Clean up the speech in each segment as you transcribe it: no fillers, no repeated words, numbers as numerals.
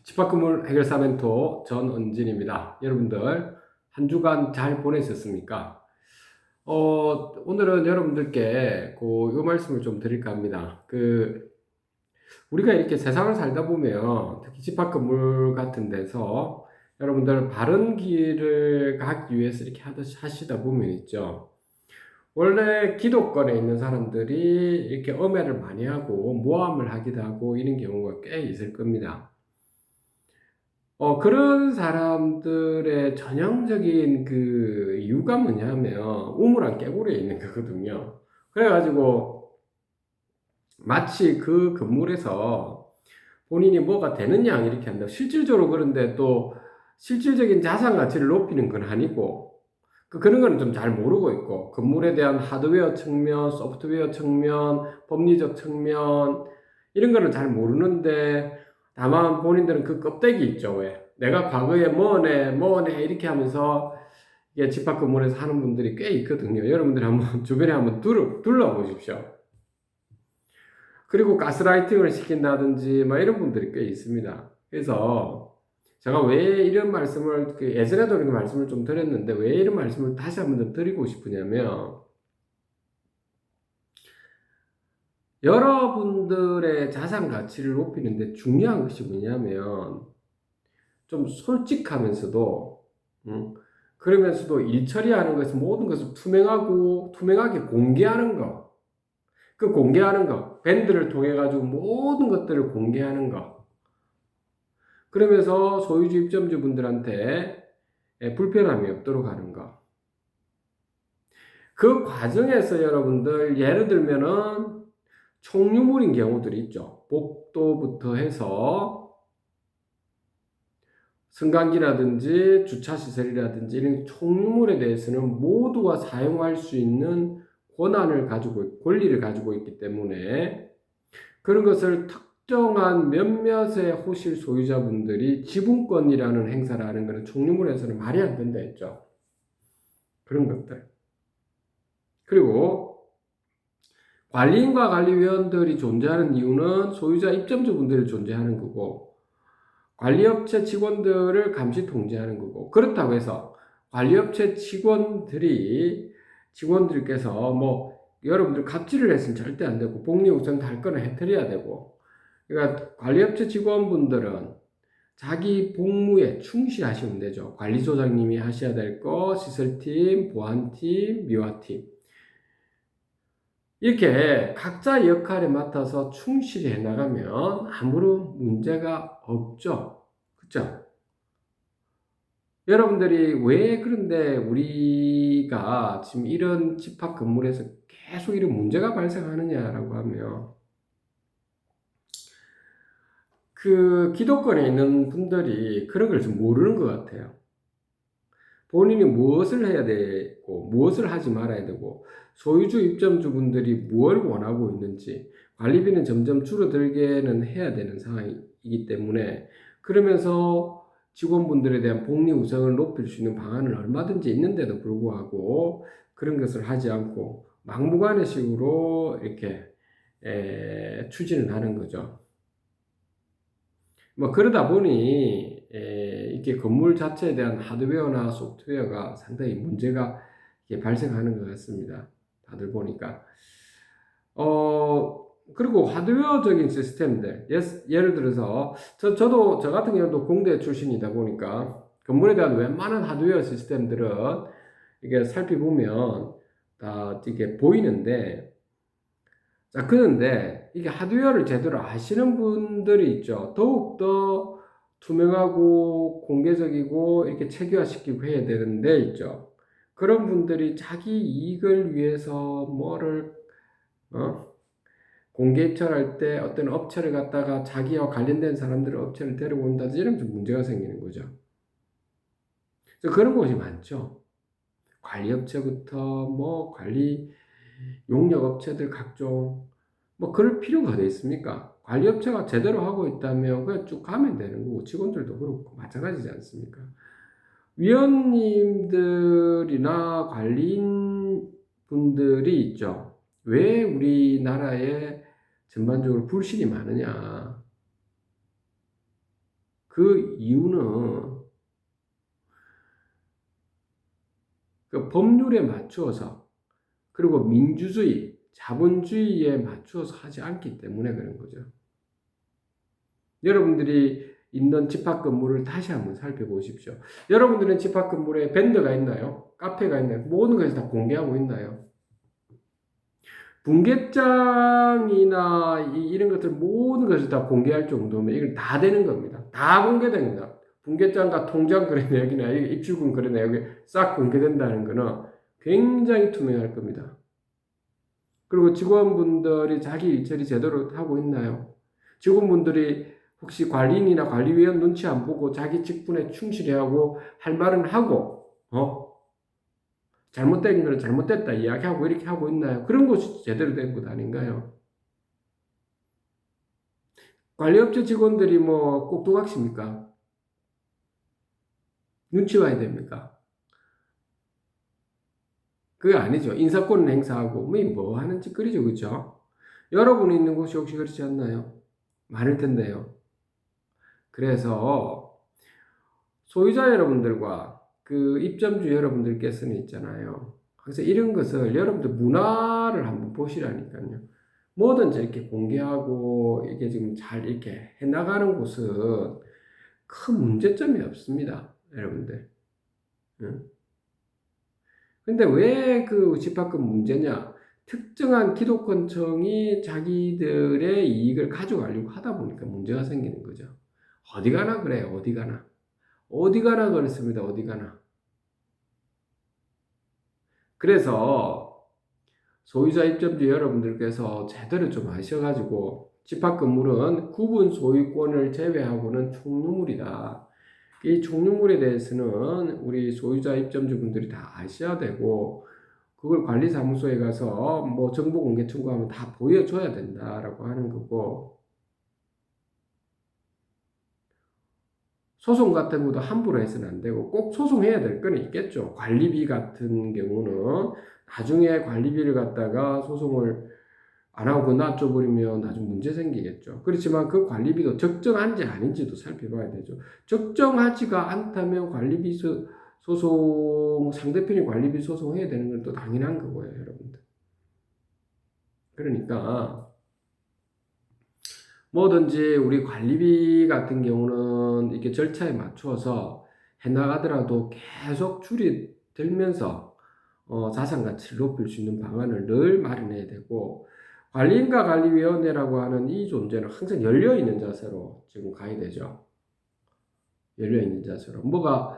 집합건물 해결사 멘토 전은진입니다. 여러분들 한 주간 잘 보내셨습니까? 오늘은 여러분들께 이 말씀을 좀 드릴까 합니다. 우리가 이렇게 세상을 살다 보면 특히 집합건물 같은 데서 여러분들 바른 길을 가기 위해서 이렇게 하시다 보면 있죠. 원래 기독권에 있는 사람들이 이렇게 엄회를 많이 하고 모함을 하기도 하고 이런 경우가 꽤 있을 겁니다. 그런 사람들의 전형적인 그 이유가 뭐냐면 우물안 깨구리에 있는 거거든요. 그래가지고 마치 그 건물에서 본인이 뭐가 되는 양 이렇게 한다. 실질적으로 그런데 또 실질적인 자산 가치를 높이는 건 아니고 그런 거는 좀 잘 모르고 있고 건물에 대한 하드웨어 측면, 소프트웨어 측면, 법리적 측면 이런 거는 잘 모르는데 다만 본인들은 그 껍데기 있죠. 왜? 내가 과거에 뭐네 이렇게 하면서 이게 집합 건물에서 하는 분들이 꽤 있거든요. 여러분들이 한번 주변에 한번 둘러보십시오. 그리고 가스라이팅을 시킨다든지 뭐 이런 분들이 꽤 있습니다. 그래서 제가 왜 이런 말씀을 예전에도 이렇게 말씀을 좀 드렸는데 왜 이런 말씀을 다시 한번 더 드리고 싶으냐면 여러분들의 자산 가치를 높이는데 중요한 것이 뭐냐면 좀 솔직하면서도 그러면서도 일 처리하는 것은 모든 것을 투명하게 공개하는 거. 그 공개하는 거, 밴드를 통해 가지고 모든 것들을 공개하는 거. 그러면서 소유주 입점주분들한테 불편함이 없도록 하는 거. 그 과정에서 여러분들 예를 들면은 총유물인 경우들이 있죠. 복도부터 해서 승강기라든지 주차시설이라든지 이런 총유물에 대해서는 모두가 사용할 수 있는 권리를 가지고 있기 때문에 그런 것을 특정한 몇몇의 호실 소유자분들이 지분권이라는 행사를 하는 것은 총유물에서는 말이 안 된다 했죠. 그런 것들. 그리고 관리인과 관리위원들이 존재하는 이유는 소유자 입점주분들이 존재하는 거고 관리업체 직원들을 감시 통제하는 거고 그렇다고 해서 관리업체 직원들께서 뭐 여러분들 갑질을 했으면 절대 안 되고 복리후생도 할 거는 해드려야 되고 그러니까 관리업체 직원분들은 자기 복무에 충실하시면 되죠. 관리소장님이 하셔야 될 거, 시설팀, 보안팀, 미화팀 이렇게 각자 역할에 맡아서 충실히 해나가면 아무런 문제가 없죠. 그죠? 여러분들이 왜 그런데 우리가 지금 이런 집합 건물에서 계속 이런 문제가 발생하느냐라고 하면 그 기독권에 있는 분들이 그런 걸 좀 모르는 것 같아요. 본인이 무엇을 해야 되고 무엇을 하지 말아야 되고 소유주 입점주분들이 무엇을 원하고 있는지 관리비는 점점 줄어들게는 해야 되는 상황이기 때문에 그러면서 직원분들에 대한 복리 우선을 높일 수 있는 방안은 얼마든지 있는데도 불구하고 그런 것을 하지 않고 막무가내식으로 이렇게 추진을 하는 거죠. 뭐 그러다 보니 이게 건물 자체에 대한 하드웨어나 소프트웨어가 상당히 문제가 발생하는 것 같습니다. 다들 보니까 그리고 하드웨어적인 시스템들 예를 들어서 저 같은 경우도 공대 출신이다 보니까 건물에 대한 웬만한 하드웨어 시스템들은 이게 살펴보면 다 이게 보이는데 자, 그런데 이게 하드웨어를 제대로 아시는 분들이 있죠. 더욱더 투명하고 공개적이고 이렇게 체계화시키고 해야 되는데 있죠. 그런 분들이 자기 이익을 위해서 어? 공개 입찰할 때 어떤 업체를 갖다가 자기와 관련된 사람들을 업체를 데려온다든지 이러면 좀 문제가 생기는 거죠. 그래서 그런 곳이 많죠. 관리업체부터 뭐 관리 용역 업체들 각종 뭐 그럴 필요가 어디 있습니까? 관리업체가 제대로 하고 있다면 그냥 쭉 가면 되는 거고 직원들도 그렇고 마찬가지지 않습니까? 위원님들이나 관리인 분들이 있죠. 왜 우리나라에 전반적으로 불신이 많으냐? 그 이유는 그 법률에 맞추어서 그리고 민주주의, 자본주의에 맞추어서 하지 않기 때문에 그런 거죠. 여러분들이 있는 집합 건물을 다시 한번 살펴보십시오. 여러분들은 집합 건물에 밴드가 있나요? 카페가 있나요? 모든 것을 다 공개하고 있나요? 분계장이나 이런 것들 모든 것을 다 공개할 정도면 이건 다 되는 겁니다. 다 공개됩니다. 분계장과 통장 거래 내역이나 입출금 거래 내역이 싹 공개된다는 것은 굉장히 투명할 겁니다. 그리고 직원분들이 자기 일처리 제대로 하고 있나요? 직원분들이 혹시 관리인이나 관리위원 눈치 안 보고 자기 직분에 충실히 하고 할 말은 하고 잘못된 거는 잘못됐다 이야기하고 이렇게 하고 있나요? 그런 것이 제대로 된 것 아닌가요? 관리업체 직원들이 뭐 꼭두각시입니까? 눈치 봐야 됩니까? 그게 아니죠. 인사권을 행사하고 뭐 하는 짓거리죠, 그렇죠? 여러분이 있는 곳이 혹시 그렇지 않나요? 많을 텐데요. 그래서 소유자 여러분들과 그 입점주 여러분들께서는 있잖아요. 그래서 이런 것을 여러분들 문화를 한번 보시라니까요. 뭐든지 이렇게 공개하고 이게 지금 잘 이렇게 해나가는 곳은 큰 문제점이 없습니다. 여러분들. 응? 근데 왜 그 집합금 문제냐? 특정한 기독권청이 자기들의 이익을 가져가려고 하다 보니까 문제가 생기는 거죠. 어디 가나 그래요. 어디 가나. 어디 가나 그렇습니다. 어디 가나. 그래서 소유자 입점주 여러분들께서 제대로 좀 아셔가지고 집합 건물은 구분 소유권을 제외하고는 총유물이다. 이 총유물에 대해서는 우리 소유자 입점주분들이 다 아셔야 되고 그걸 관리사무소에 가서 뭐 정보 공개 청구하면 다 보여줘야 된다라고 하는 거고 소송 같은 것도 함부로 해서는 안 되고 꼭 소송해야 될 건 있겠죠. 관리비 같은 경우는 나중에 관리비를 갖다가 소송을 안 하고 놔둬버리면 나중 문제 생기겠죠. 그렇지만 그 관리비도 적정한지 아닌지도 살펴봐야 되죠. 적정하지가 않다면 관리비 소송, 상대편이 관리비 소송해야 되는 건 또 당연한 거고요, 여러분들. 그러니까 뭐든지 우리 관리비 같은 경우는 이렇게 절차에 맞추어서 해나가더라도 계속 줄이 들면서 자산 가치를 높일 수 있는 방안을 늘 마련해야 되고 관리인과 관리위원회라고 하는 이 존재는 항상 열려있는 자세로 지금 가야 되죠. 열려있는 자세로. 뭐가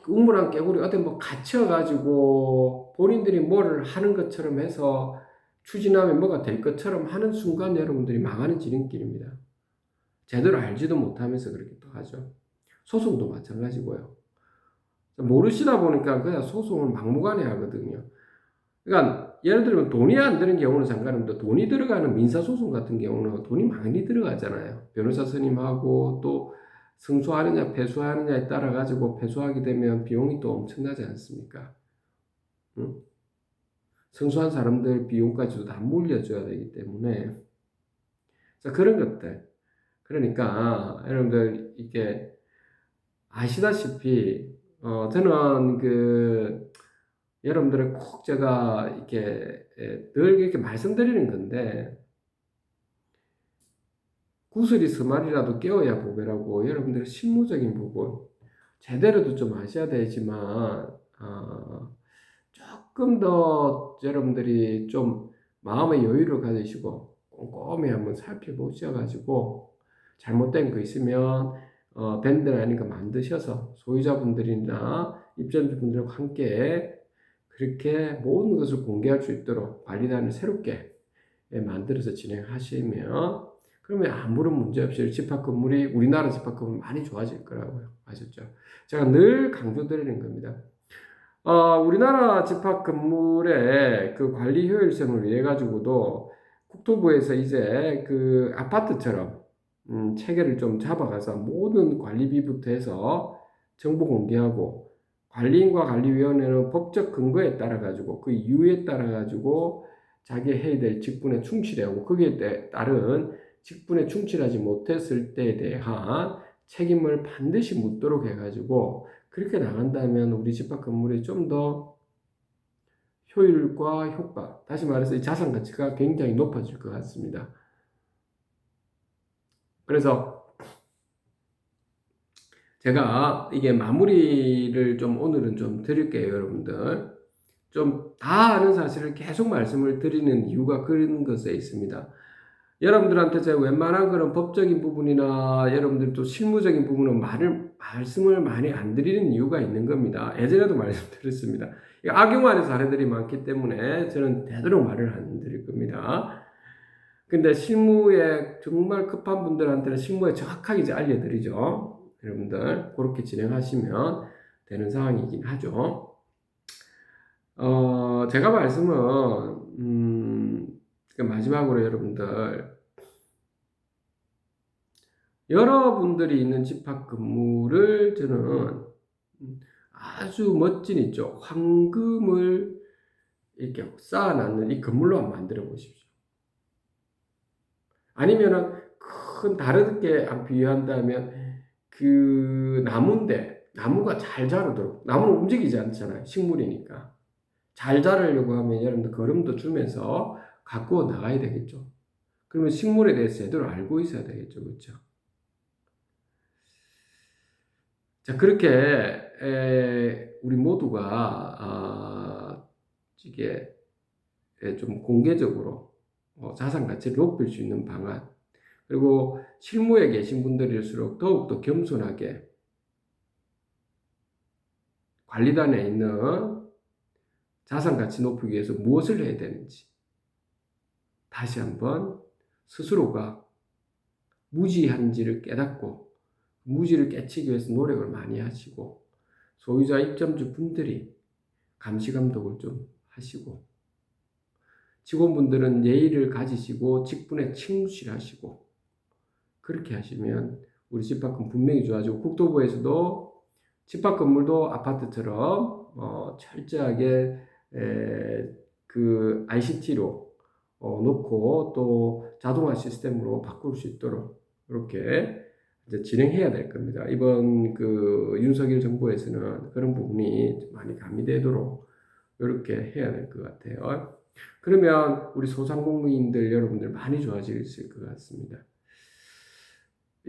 우물안 개구리 어디 뭐 갇혀가지고 본인들이 뭐를 하는 것처럼 해서 추진하면 뭐가 될 것처럼 하는 순간 여러분들이 망하는 지름길입니다. 제대로 알지도 못하면서 그렇게 또 하죠. 소송도 마찬가지고요. 모르시다 보니까 그냥 소송을 막무가내 하거든요. 그러니까 예를 들면 돈이 안 드는 경우는 상관없는데 돈이 들어가는 민사소송 같은 경우는 돈이 많이 들어가잖아요. 변호사 선임하고 또 승소하느냐 패소하느냐에 따라 가지고 패소하게 되면 비용이 또 엄청나지 않습니까? 응? 승소한 사람들 비용까지도 다 물려줘야 되기 때문에 자 그런 것들 그러니까 여러분들 이게 아시다시피 저는 그 여러분들은 꼭 제가 이렇게 늘 이렇게 말씀드리는 건데 구슬이 스말이라도 깨어야 보배라고 여러분들의 실무적인 부분 제대로도 좀 아셔야 되지만 조금 더 여러분들이 좀 마음의 여유를 가지시고 꼼꼼히 한번 살펴보셔가지고 잘못된 거 있으면 밴드나 아닌 거 만드셔서 소유자분들이나 입점주분들과 함께 그렇게 모든 것을 공개할 수 있도록 관리단을 새롭게 만들어서 진행하시면 그러면 아무런 문제 없이 집합 건물이 우리나라 집합 건물 많이 좋아질 거라고요. 아셨죠? 제가 늘 강조드리는 겁니다. 우리나라 집합 건물의 그 관리 효율성을 위해 가지고도 국토부에서 이제 그 아파트처럼 체계를 좀 잡아가서 모든 관리비부터 해서 정보 공개하고 관리인과 관리위원회는 법적 근거에 따라 가지고 그 이유에 따라 가지고 자기 해야 될 직분에 충실하고 거기에 따른 직분에 충실하지 못했을 때에 대한 책임을 반드시 묻도록 해가지고 그렇게 나간다면 우리 집합 건물이 좀 더 효율과 효과, 다시 말해서 이 자산 가치가 굉장히 높아질 것 같습니다. 그래서 제가 이게 마무리를 좀 오늘은 좀 드릴게요, 여러분들. 좀 다 아는 사실을 계속 말씀을 드리는 이유가 그런 것에 있습니다. 여러분들한테 제가 웬만한 그런 법적인 부분이나 여러분들 또 실무적인 부분은 말씀을 많이 안 드리는 이유가 있는 겁니다. 예전에도 말씀드렸습니다. 악용하는 사례들이 많기 때문에 저는 되도록 말을 안 드릴 겁니다. 근데 실무에 정말 급한 분들한테는 실무에 정확하게 이제 알려드리죠. 여러분들 그렇게 진행하시면 되는 상황이긴 하죠. 제가 말씀은 마지막으로 여러분들이 있는 집합 건물을 저는 아주 멋진 있죠. 황금을 이렇게 쌓아놨는 이 건물로 한번 만들어 보십시오. 아니면은 큰 다르게 비유한다면 그 나무가 잘 자라도록, 나무는 움직이지 않잖아요. 식물이니까. 잘 자라려고 하면 여러분들 걸음도 주면서 갖고 나가야 되겠죠. 그러면 식물에 대해서 제대로 알고 있어야 되겠죠. 그렇죠? 자, 그렇게 우리 모두가 이게 좀 공개적으로 자산 가치를 높일 수 있는 방안, 그리고 실무에 계신 분들일수록 더욱더 겸손하게 관리단에 있는 자산 가치 높이기 위해서 무엇을 해야 되는지 다시 한번 스스로가 무지한지를 깨닫고 무지를 깨치기 위해서 노력을 많이 하시고 소유자 입점주 분들이 감시 감독을 좀 하시고 직원분들은 예의를 가지시고 직분에 충실하시고 그렇게 하시면 우리 집합금 분명히 좋아지고 국토부에서도 집합 건물도 아파트처럼 철저하게 그 ICT로 놓고 또 자동화 시스템으로 바꿀 수 있도록 이렇게 이제 진행해야 될 겁니다. 이번 그 윤석열 정부에서는 그런 부분이 많이 가미되도록 이렇게 해야 될 것 같아요. 그러면 우리 소상공인들 여러분들 많이 좋아질 것 같습니다.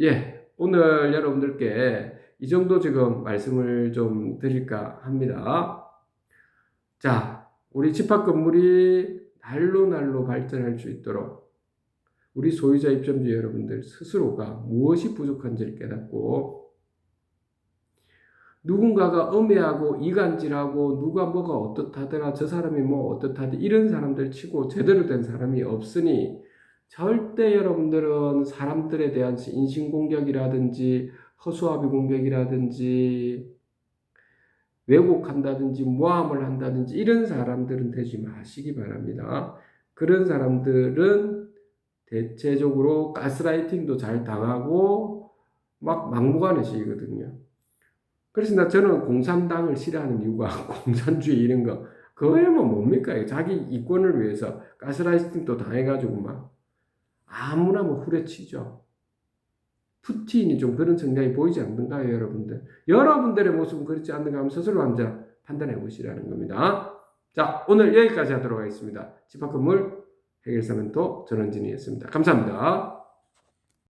예, 오늘 여러분들께 이 정도 지금 말씀을 좀 드릴까 합니다. 자, 우리 집합 건물이 날로 발전할 수 있도록 우리 소유자 입점주 여러분들 스스로가 무엇이 부족한지를 깨닫고 누군가가 음해하고 이간질하고 누가 뭐가 어떻다더라 저 사람이 뭐 어떻다더라 이런 사람들 치고 제대로 된 사람이 없으니 절대 여러분들은 사람들에 대한 인신공격이라든지 허수아비 공격이라든지 왜곡한다든지 모함을 한다든지 이런 사람들은 되지 마시기 바랍니다. 그런 사람들은 대체적으로 가스라이팅도 잘 당하고 막 막무가내시거든요. 그래서 저는 공산당을 싫어하는 이유가 공산주의 이런 거 그거야뭐 뭡니까? 자기 이권을 위해서 가스라이팅도 당해가지고 막 아무나 뭐 후려치죠. 푸틴이 좀 그런 성향이 보이지 않는가요, 여러분들? 여러분들의 모습은 그렇지 않는가 하면 스스로 앉아 판단해 보시라는 겁니다. 자, 오늘 여기까지 하도록 하겠습니다. 집합건물 해결사 멘토 전원진이었습니다. 감사합니다.